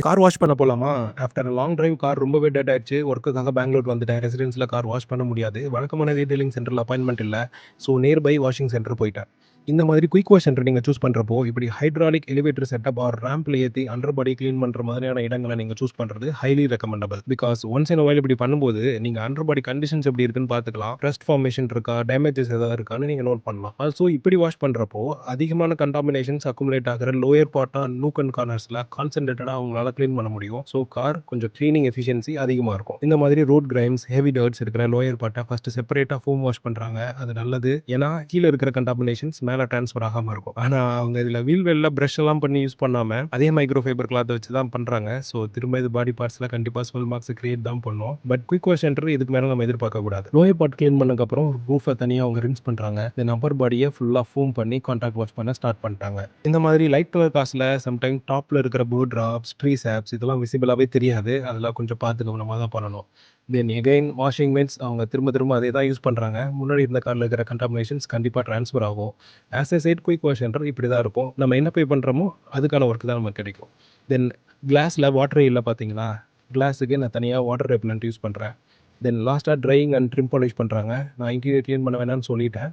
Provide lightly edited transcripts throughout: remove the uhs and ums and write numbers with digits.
Car wash பண்ண போலாமா? After a long drive car ரொம்பவே டெட் ஆயிடுச்சு. ஒர்க்குக்காக பெங்களூர் வந்துட்டேன். ரெசிடென்ஸ்ல கார் வாஷ் பண்ண முடியாது. வழக்கமான டீடெயிலிங் சென்டர்ல அப்பாயின்ட்மென்ட் இல்ல. ஸோ நியர்பை வாஷிங் சென்டர் போயிட்டேன். இந்த மாதிரி குயிக் வாஷ் சென்டர் நீங்க சூஸ் பண்றப்போ, இப்படி ஹைட்ராலிக் எலிவேட்டர் செட்டப் ஆர் ரேம்ப்ல ஏத்தி அண்டர் பாடி கிளீன் பண்ற மாதிரியான இடங்கள நீங்க சூஸ் பண்றது highly recommendable. Because once in a while இப்படி பண்ணும்போது, நீங்க அண்டர் பாடி கண்டிஷன்ஸ் எப்படி இருக்குன்னு பார்த்துக்கலாம். ரஸ்ட் ஃபார்மேஷன் இருக்கா, டேமேஜஸ் ஏதாவது இருக்கான்னு நீங்க நோட் பண்ணலாம். ஆல்சோ இப்படி வாஷ் பண்றப்போ, அதிகமான கண்டாமினேஷன்ஸ் அக்குமுலேட் ஆகுற லோயர் பார்ட்டா நூக் அண்ட் கார்னர்ஸ்ல கான்சன்ட்ரேட்டடா உங்களால கிளீன் பண்ண முடியும். ஸோ கார் கொஞ்சம் கிளீனிங் எஃபிஷியன்சி அதிகமா இருக்கும். இந்த மாதிரி ரோட் கிரைம்ஸ், ஹெவி டர்ட்ஸ் இருக்கிற லோயர் பார்ட்டை ஃபர்ஸ்ட் செப்பரேட்டா ஃபோம் வாஷ் பண்றாங்க. அது நல்லது. ஏன்னா கீழ இருக்கிற கண்டாமினேஷன்ஸ் மேல ட்ரான்ஸ்ஃபர் ஆகாம இருக்கும். ஆனா அவங்க இதுல வீல் வெல்ல பிரஷ் எல்லாம் பண்ணி யூஸ் பண்ணாம அதே மைக்ரோ ஃபைபர் கிளாத் வச்சு தான் பண்றாங்க. ஸோ திரும்ப இது பாடி பார்ட்ஸ்ல கண்டிப்பா ஸ்மெல் மார்க்ஸ் கிரியேட் தான் பண்ணும். பட் குயிக் வாஷ் சென்டர் இதுக்கு மேல நம்ம எதிர்பார்க்க கூடாது. லோயர் பார்ட் கிளீன் பண்ணதுக்கு அப்புறம் ரூஃபை தனியா அவங்க ரின்ஸ் பண்றாங்க. தென் அப்பர் பாடியை ஃபுல்லா ஃபோம் பண்ணி கான்டாக்ட் வாஷ் பண்ண ஸ்டார்ட் பண்ணிட்டாங்க. இந்த மாதிரி லைட் கலர் கார்ஸ்ல சம்டைம் டாப்ல இருக்கிற போர்ட் டிராப்ஸ், ட்ரீ சாப்ஸ் இதெல்லாம் விசிபிளாவே தெரியாது. அதெல்லாம் கொஞ்சம் பார்த்து கவனமா தான் பண்ணணும். தென் எகைன் வாஷிங் மீன்ஸ் அவங்க திரும்ப திரும்ப அதே தான் யூஸ் பண்றாங்க. முன்னாடி இருந்த கார்ல இருக்கிற கண்டாமினேஷன்ஸ் கண்டிப்பா ட்ரான்ஸ்ஃபர் ஆகும். As a side quick wash centre இப்படி தான் இருக்கும். நம்ம என்ன பே பண்றோமோ அதுக்கான ஒர்க் தான் நமக்கு கிடைக்கும். தென் கிளாஸ்ல வாட்டரே இல்ல பார்த்தீங்களா? கிளாஸுக்கு நான் தனியா வாட்டர் ரெப்பலண்ட் யூஸ் பண்றேன். தென் லாஸ்ட்டா ட்ரையிங் அண்ட் ட்ரிம் பாலிஷ் பண்றாங்க. நான் இன்டீரியர் கிளீன் பண்ண வேணாம்னு சொல்லிட்டேன்.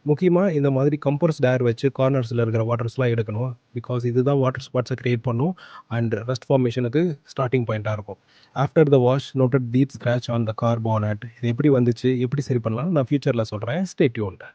முக்கியமா இந்த மாதிரி கம்ப்ரஸ்ட் ஏர் வச்சு கார்னர்ஸ்ல இருக்கிற வாட்டர்ஸ்லாம் எடுக்கணும். பிகாஸ் இதுதான் வாட்டர் ஸ்பாட்ஸை கிரியேட் பண்ணும் அண்ட் ரஸ்ட் ஃபார்மேஷனுக்கு ஸ்டார்ட்டிங் பாயிண்டா இருக்கும். After the wash noted deep scratch on the car bonnet. இது எப்படி வந்துச்சு, எப்படி சரி பண்ணலாம்னு நான் ஃபியூச்சர்ல சொல்றேன். Stay tuned.